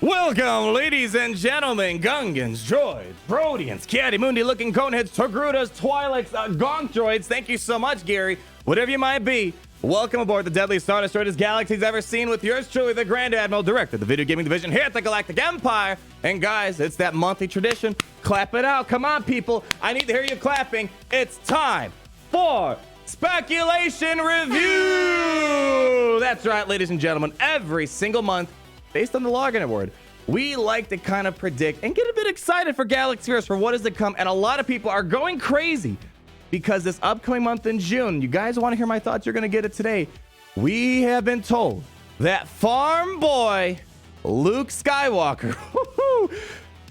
Welcome, ladies and gentlemen, Gungans, Droids, Brodians, Kiadimundi-looking Coneheads, Togrutas, Twi'leks, Gonk Droids. Thank you so much, Gary. Whatever you might be, welcome aboard the deadliest Star Destroyer this galaxy's ever seen with yours truly, the Grand Admiral, Director of the Video Gaming Division here at the Galactic Empire. And guys, it's that monthly tradition. Clap it out. Come on, people. I need to hear you clapping. It's time for Speculation Review. That's right, ladies and gentlemen. Every single month, based on the login award, we like to kind of predict and get a bit excited for Galaxy Heroes, for what is to come. And a lot of people are going crazy because this upcoming month in June, you guys want to hear my thoughts, you're going to get it today. We have been told that Farmboy Luke Skywalker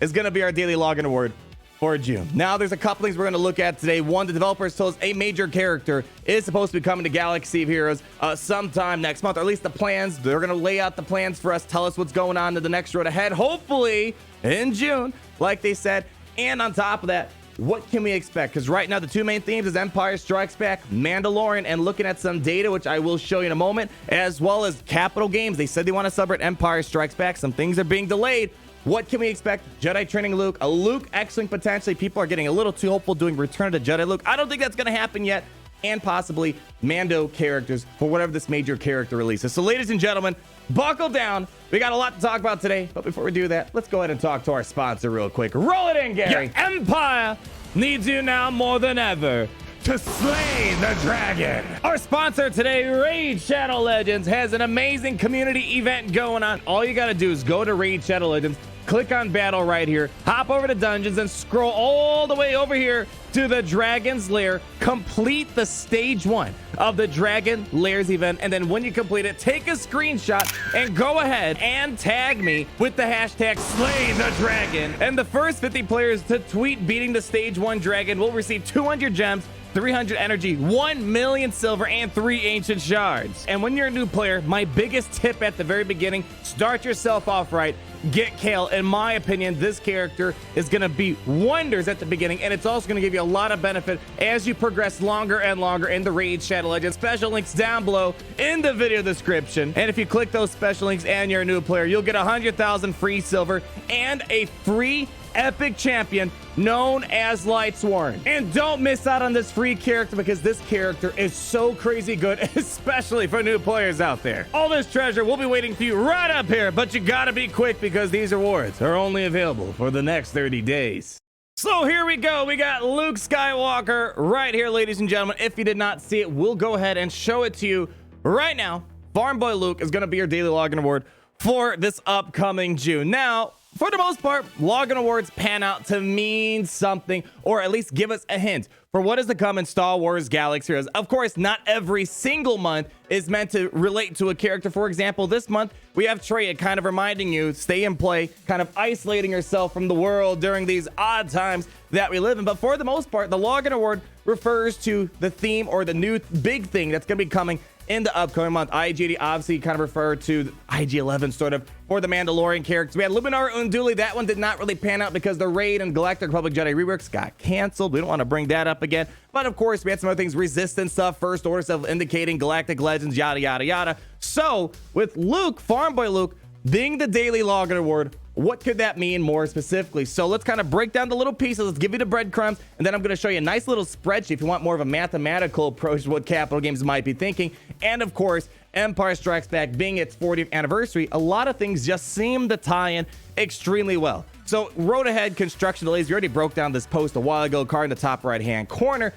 is going to be our daily login award for June. Now, there's a couple things we're going to look at today. One, the developers told us a major character is supposed to be coming to Galaxy of Heroes sometime next month, or at least the plans. They're going to lay out the plans for us, tell us what's going on to the next road ahead, hopefully in June, like they said. And on top of that, what can we expect? Because right now, the two main themes is Empire Strikes Back, Mandalorian, and looking at some data, which I will show you in a moment, as well as Capital Games. They said they want to celebrate Empire Strikes Back. Some things are being delayed. What can we expect? Jedi training Luke, a Luke X-Wing potentially. People are getting a little too hopeful doing Return of the Jedi Luke. I don't think that's going to happen yet. And possibly Mando characters for whatever this major character releases. So ladies and gentlemen, buckle down. We got a lot to talk about today. But before we do that, let's go ahead and talk to our sponsor real quick. Roll it in, Gary. Your Empire needs you now more than ever to slay the dragon. Our sponsor today, Raid Shadow Legends, has an amazing community event going on. All you got to do is go to Raid Shadow Legends, click on battle right here, hop over to dungeons, and scroll all the way over here to the Dragon's Lair. Complete the stage 1 of the Dragon Lairs event, and then when you complete it, take a screenshot and go ahead and tag me with the hashtag #SlayTheDragon. And the first 50 players to tweet beating the stage 1 dragon will receive 200 gems, 300 energy, 1 million silver, and 3 ancient shards. And when you're a new player, my biggest tip at the very beginning, start yourself off right. Get Kale. In my opinion, this character is going to be wonders at the beginning, and it's also going to give you a lot of benefit as you progress longer and longer in the Raid Shadow Legends. Special links down below in the video description. And if you click those special links and you're a new player, you'll get 100,000 free silver and a free epic champion known as Lightsworn. And don't miss out on this free character, because this character is so crazy good, especially for new players out there. All this treasure will be waiting for you right up here, but you gotta be quick because these rewards are only available for the next 30 days. So here we go. We got Luke Skywalker right here, ladies and gentlemen. If you did not see it, we'll go ahead and show it to you right now. Farmboy Luke is gonna be your daily login award for this upcoming June. Now, for the most part, login awards pan out to mean something, or at least give us a hint for what is to come in Star Wars Galaxy Heroes. Of course, not every single month is meant to relate to a character. For example, this month, we have Traya kind of reminding you, stay and play, kind of isolating yourself from the world during these odd times that we live in. But for the most part, the login award refers to the theme or the new big thing that's going to be coming in the upcoming month. IG-80 obviously kind of referred to IG-11 sort of for the Mandalorian characters. We had Luminara Unduli. That one did not really pan out because the Raid and Galactic Republic Jedi reworks got canceled. We don't want to bring that up again. But of course, we had some other things, Resistance stuff, First Order stuff indicating Galactic Legends, yada, yada, yada. So with Luke, Farmboy Luke, being the daily login award, what could that mean more specifically? So let's kind of break down the little pieces. Let's give you the breadcrumbs, and then I'm going to show you a nice little spreadsheet if you want more of a mathematical approach to what Capital Games might be thinking. And of course, Empire Strikes Back being its 40th anniversary, a lot of things just seem to tie in extremely well. So road ahead, construction delays. We already broke down this post a while ago, card in the top right-hand corner.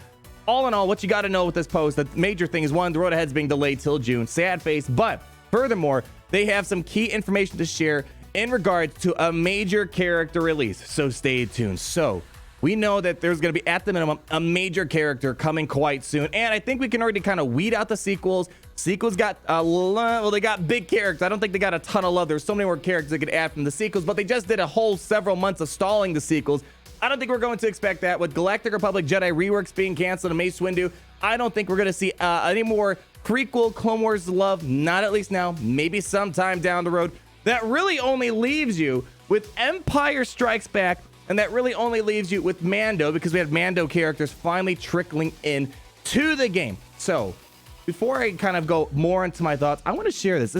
All in all, what you got to know with this post, the major thing is, one, the road ahead's being delayed till June. Sad face, but furthermore, they have some key information to share in regards to a major character release, so stay tuned. So we know that there's going to be, at the minimum, a major character coming quite soon, and I think we can already kind of weed out the sequels. Sequels got well, they got big characters. I don't think they got a ton of love. There's so many more characters they could add from the sequels, but they just did a whole several months of stalling the sequels. I don't think we're going to expect that. With Galactic Republic Jedi reworks being canceled and Mace Windu, I don't think we're going to see any more prequel Clone Wars love, not at least now, maybe sometime down the road. That really only leaves you with Empire Strikes Back, and that really only leaves you with Mando, because we have Mando characters finally trickling in to the game. So before I kind of go more into my thoughts, I want to share this.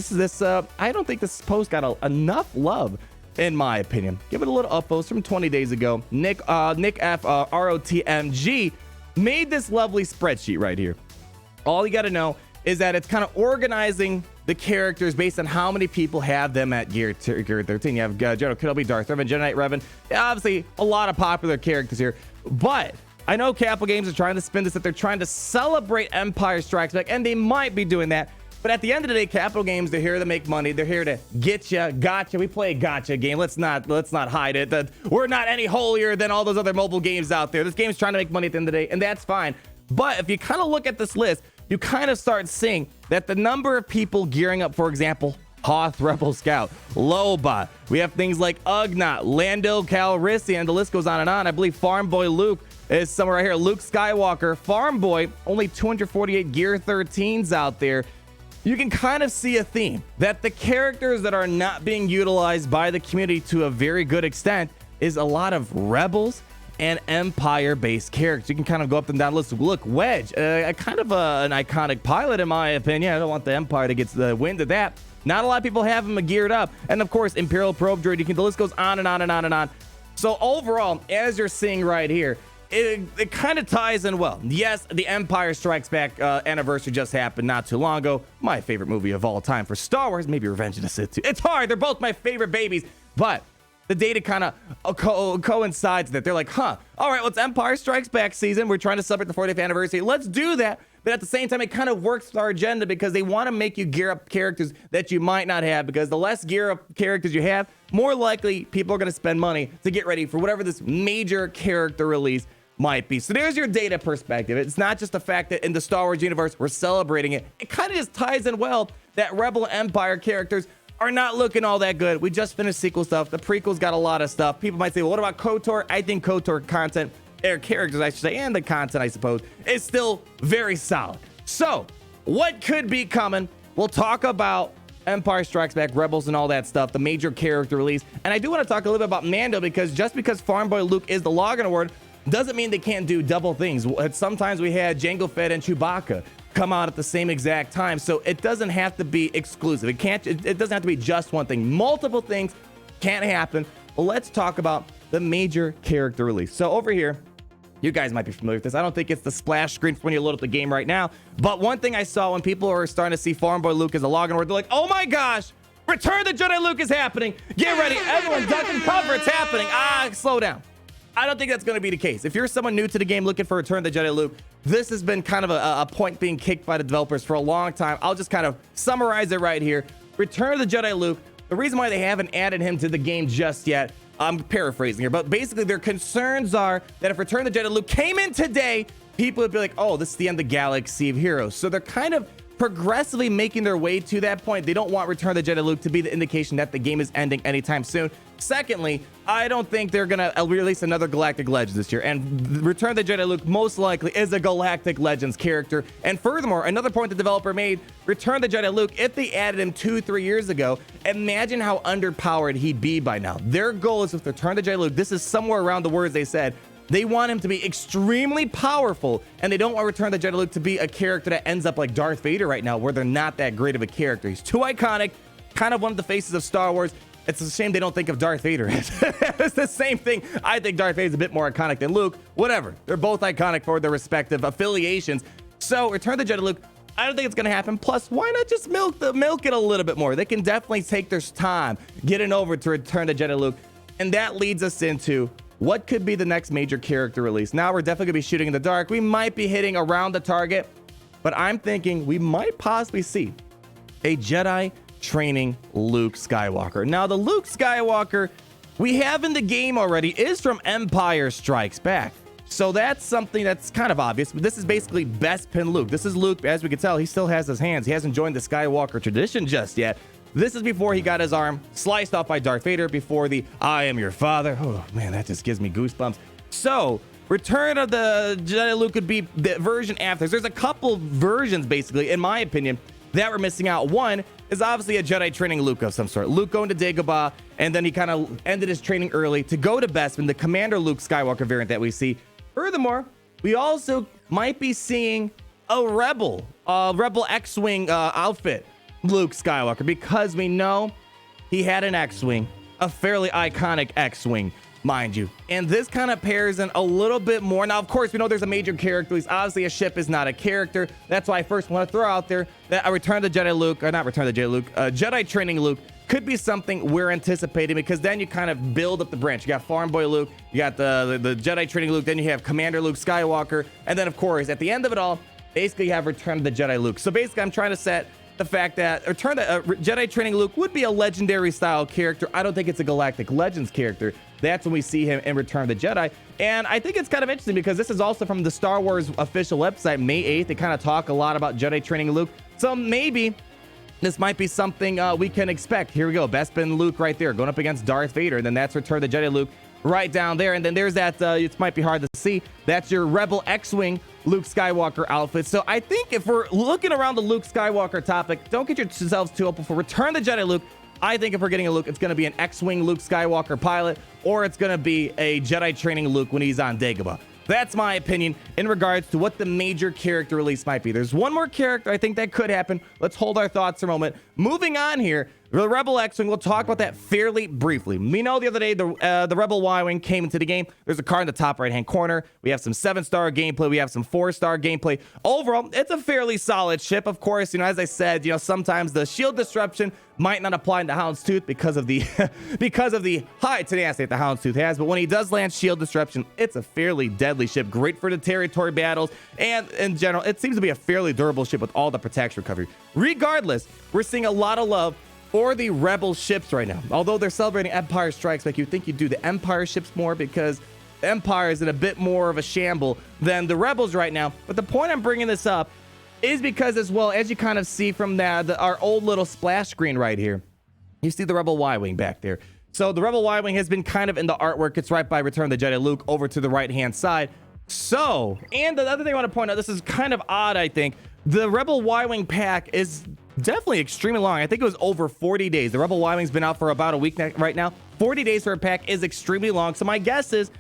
I don't think this post got enough love in my opinion. Give it a little upvote from 20 days ago. Nick F ROTMG made this lovely spreadsheet right here. All you got to know is that it's kind of organizing the characters based on how many people have them at gear 13. You have General Kenobi, Darth Revan, Jedi Knight Revan. Obviously, a lot of popular characters here. But I know Capital Games are trying to spin this, that they're trying to celebrate Empire Strikes Back, and they might be doing that. But at the end of the day, Capital Games, they're here to make money. They're here to get you, gotcha. We play a gotcha game. Let's not hide it. That we're not any holier than all those other mobile games out there. This game's trying to make money at the end of the day, and that's fine. But if you kind of look at this list, you kind of start seeing that the number of people gearing up, for example, Hoth Rebel Scout, Loba, we have things like Ugnaught, Lando Calrissian, the list goes on and on. I believe Farmboy Luke is somewhere right here. Luke Skywalker, Farmboy, only 248 gear 13s out there. You can kind of see a theme that the characters that are not being utilized by the community to a very good extent is a lot of Rebels and Empire-based characters. You can kind of go up and down the list. Look, Wedge, kind of an iconic pilot in my opinion. I don't want the Empire to get the wind of that. Not a lot of people have him geared up. And of course, Imperial Probe Droid, the list goes on and on and on and on. So overall, as you're seeing right here, it kind of ties in well. Yes, the Empire Strikes Back anniversary just happened not too long ago. My favorite movie of all time for Star Wars, maybe Revenge of the Sith too. It's hard. They're both my favorite babies. But the data kind of coincides that they're like, all right, well, it's Empire Strikes Back season. We're trying to celebrate the 40th anniversary. Let's do that. But at the same time, it kind of works with our agenda because they want to make you gear up characters that you might not have, because the less gear up characters you have, more likely people are going to spend money to get ready for whatever this major character release might be. So there's your data perspective. It's not just the fact that in the Star Wars universe, we're celebrating it. It kind of just ties in well that Rebel Empire characters are not looking all that good. We just finished sequel stuff. The prequels got a lot of stuff. People might say, well, what about KOTOR? I think KOTOR content, or characters, I should say, and the content, I suppose, is still very solid. So, what could be coming? We'll talk about Empire Strikes Back, Rebels, and all that stuff, the major character release. And I do want to talk a little bit about Mando, because just because Farmboy Luke is the login award doesn't mean they can't do double things. Sometimes we had Jango Fett and Chewbacca come out at the same exact time, so it doesn't have to be exclusive. It doesn't have to be just one thing. Multiple things can't happen. Well, let's talk about the major character release. So over here, you guys might be familiar with this. I don't think it's the splash screen when you load up the game right now, but one thing I saw when people are starting to see Farmboy Luke as a login word, they're like, oh my gosh, Return of the Jedi Luke is happening. Get ready, everyone, duck and cover, it's happening. Slow down. I don't think that's going to be the case. If you're someone new to the game looking for Return of the Jedi Luke, this has been kind of a point being kicked by the developers for a long time. I'll just kind of summarize it right here. Return of the Jedi Luke, the reason why they haven't added him to the game just yet, I'm paraphrasing here, but basically their concerns are that if Return of the Jedi Luke came in today, people would be like, oh, this is the end of the galaxy of heroes. So they're kind of progressively making their way to that point. They don't want Return of the Jedi Luke to be the indication that the game is ending anytime soon. Secondly, I don't think they're gonna release another Galactic Legends this year, and Return of the Jedi Luke most likely is a Galactic Legends character. And furthermore, another point the developer made, Return of the Jedi Luke, if they added him 2-3 years ago, imagine how underpowered he'd be by now. Their goal is with Return of the Jedi Luke, this is somewhere around the words they said, they want him to be extremely powerful, and they don't want Return of the Jedi Luke to be a character that ends up like Darth Vader right now, where they're not that great of a character. He's too iconic, kind of one of the faces of Star Wars. It's a shame they don't think of Darth Vader as. It's the same thing. I think Darth Vader's a bit more iconic than Luke. Whatever. They're both iconic for their respective affiliations. So, Return of the Jedi Luke, I don't think it's going to happen. Plus, why not just milk it a little bit more? They can definitely take their time getting over to Return of the Jedi Luke. And that leads us into what could be the next major character release. Now, we're definitely going to be shooting in the dark. We might be hitting around the target. But I'm thinking we might possibly see a Jedi training Luke Skywalker. Now, the Luke Skywalker we have in the game already is from Empire Strikes Back. So that's something that's kind of obvious. But this is basically Bespin Luke. This is Luke, as we can tell, he still has his hands. He hasn't joined the Skywalker tradition just yet. This is before he got his arm sliced off by Darth Vader, before the I am your father. Oh, man, that just gives me goosebumps. So, Return of the Jedi Luke could be the version after. There's a couple versions, basically, in my opinion, that we're missing out. One is obviously a Jedi training Luke of some sort. Luke going to Dagobah, and then he kind of ended his training early to go to Bespin, the Commander Luke Skywalker variant that we see. Furthermore, we also might be seeing a Rebel X-Wing outfit Luke Skywalker, because we know he had an X-Wing a fairly iconic X-Wing, mind you. And this kind of pairs in a little bit more. Now, of course, we know there's a major character release. Obviously, a ship is not a character. That's why I first want to throw out there that a Return of the Jedi Luke, or not Return of the Jedi Luke, Jedi Training Luke could be something we're anticipating, because then you kind of build up the branch. You got Farmboy Luke, you got the Jedi Training Luke, then you have Commander Luke Skywalker, and then, of course, at the end of it all, basically you have Return of the Jedi Luke. So basically, I'm trying to set the fact that Jedi Training Luke would be a legendary style character. I don't think it's a Galactic Legends character. That's when we see him in Return of the Jedi. And I think it's kind of interesting because this is also from the Star Wars official website, May 8th. They kind of talk a lot about Jedi Training Luke. So maybe this might be something we can expect. Here we go. Bespin Luke right there going up against Darth Vader. And then that's Return of the Jedi Luke right down there. And then there's that, it might be hard to see. That's your Rebel X-Wing Luke Skywalker outfit. So I think if we're looking around the Luke Skywalker topic, don't get yourselves too open for Return of the Jedi Luke. I think if we're getting a Luke, it's going to be an X-Wing Luke Skywalker pilot, or it's going to be a Jedi Training Luke when he's on Dagobah. That's my opinion in regards to what the major character release might be. There's one more character I think that could happen. Let's hold our thoughts for a moment. Moving on here, the Rebel X-Wing, we'll talk about that fairly briefly. We know the other day the Rebel Y-Wing came into the game. There's a card in the top right-hand corner. We have some 7-star gameplay. We have some 4-star gameplay. Overall, it's a fairly solid ship. Of course, as I said, sometimes the shield disruption might not apply to Houndstooth because of the because of the high tenacity that the Houndstooth has. But when he does land shield disruption, it's a fairly deadly ship. Great for the territory battles. And in general, it seems to be a fairly durable ship with all the protection recovery. Regardless, we're seeing a lot of love for the Rebel ships right now. Although they're celebrating Empire Strikes Back, you think you'd do the Empire ships more because the Empire is in a bit more of a shamble than the Rebels right now. But the point I'm bringing this up is because, as well, as you kind of see from our old little splash screen right here, you see the Rebel Y-Wing back there. So the Rebel Y-Wing has been kind of in the artwork. It's right by Return of the Jedi Luke over to the right-hand side. So, and the other thing I want to point out, this is kind of odd, I think. The Rebel Y-Wing pack is definitely extremely long. I think it was over 40 days. The Rebel Y-Wing's been out for about a week right now. 40 days for a pack is extremely long. So my guess is,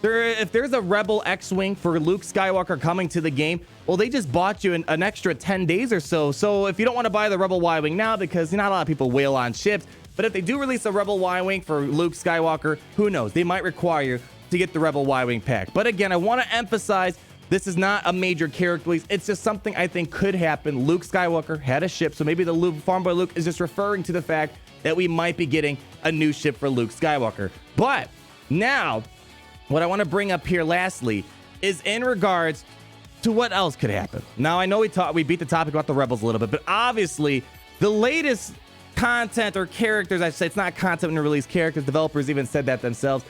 if there's a Rebel X-Wing for Luke Skywalker coming to the game, well, they just bought you an extra 10 days or so. So if you don't want to buy the Rebel Y-Wing now, because not a lot of people whale on ships, but if they do release a Rebel Y-Wing for Luke Skywalker, who knows? They might require you to get the Rebel Y-Wing pack. But again, I want to emphasize, this is not a major character release. It's just something I think could happen. Luke Skywalker had a ship, so maybe the Farmboy Luke is just referring to the fact that we might be getting a new ship for Luke Skywalker. But now, what I want to bring up here lastly is in regards to what else could happen. Now, I know we beat the topic about the Rebels a little bit, but obviously the latest content or characters, I should say, it's not content and release characters. Developers even said that themselves.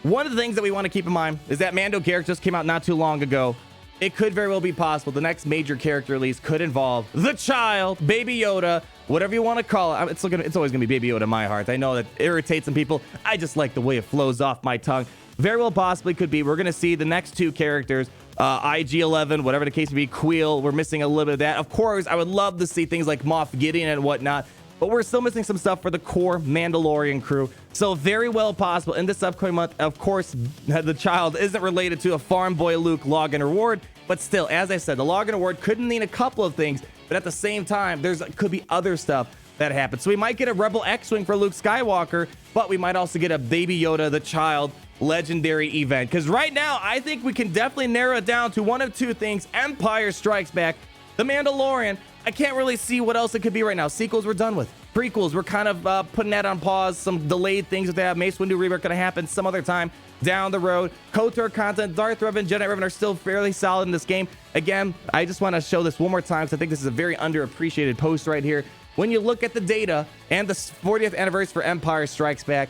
One of the things that we want to keep in mind is that Mando character just came out not too long ago. It could very well be possible the next major character release could involve the child, Baby Yoda, whatever you want to call it. It's always going to be Baby Yoda in my heart. I know that irritates some people. I just like the way it flows off my tongue. Very well possibly could be. We're going to see the next two characters, IG-11, whatever the case may be, Queel. We're missing a little bit of that. Of course, I would love to see things like Moff Gideon and whatnot, but we're still missing some stuff for the core Mandalorian crew. So very well possible in this upcoming month. Of course, the child isn't related to a Farmboy Luke login reward, but still, as I said, the login reward could mean a couple of things, but at the same time, could be other stuff that happens. So we might get a Rebel X-Wing for Luke Skywalker, but we might also get a Baby Yoda, the child, legendary event. Because right now, I think we can definitely narrow it down to one of two things. Empire Strikes Back, The Mandalorian. I can't really see what else it could be right now. Sequels we're done with. Prequels, we're kind of putting that on pause. Some delayed things with that. Mace Windu Rebirth going to happen some other time down the road. KOTOR content, Darth Revan, Jedi Revan are still fairly solid in this game. Again, I just want to show this one more time because I think this is a very underappreciated post right here. When you look at the data and the 40th anniversary for Empire Strikes Back,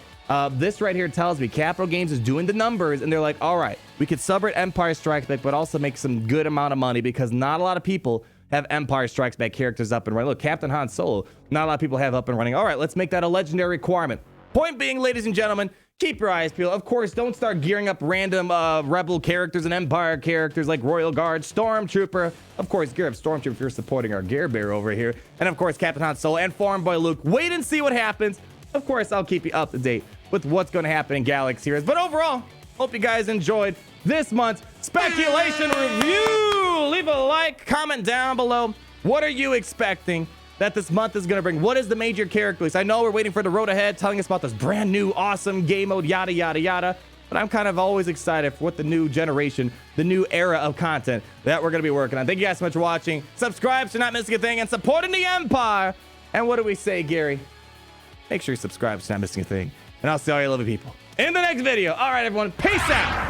this right here tells me Capital Games is doing the numbers, and they're like, all right, we could celebrate Empire Strikes Back, but also make some good amount of money because not a lot of people have Empire Strikes Back characters up and running. Look, Captain Han Solo, not a lot of people have up and running. All right, let's make that a legendary requirement. Point being, ladies and gentlemen, keep your eyes peeled. Of course, don't start gearing up random Rebel characters and Empire characters like Royal Guard, Stormtrooper. Of course, gear up Stormtrooper if you're supporting our Gear Bear over here. And of course, Captain Han Solo and Farmboy Luke. Wait and see what happens. Of course, I'll keep you up to date with what's going to happen in Galaxy Heroes. But overall, hope you guys enjoyed this month's Speculation Review. Leave a like, comment down below. What are you expecting that this month is going to bring. What is the major character release? I know we're waiting for the road ahead telling us about this brand new awesome game mode, yada, yada, yada. But I'm kind of always excited for what the new generation, the new era of content that we're going to be working on. Thank you guys so much for watching. Subscribe so you're not missing a thing and supporting the Empire. And what do we say, Gary? Make sure you subscribe so you're not missing a thing. And I'll see all you lovely people in the next video. All right, everyone. Peace out.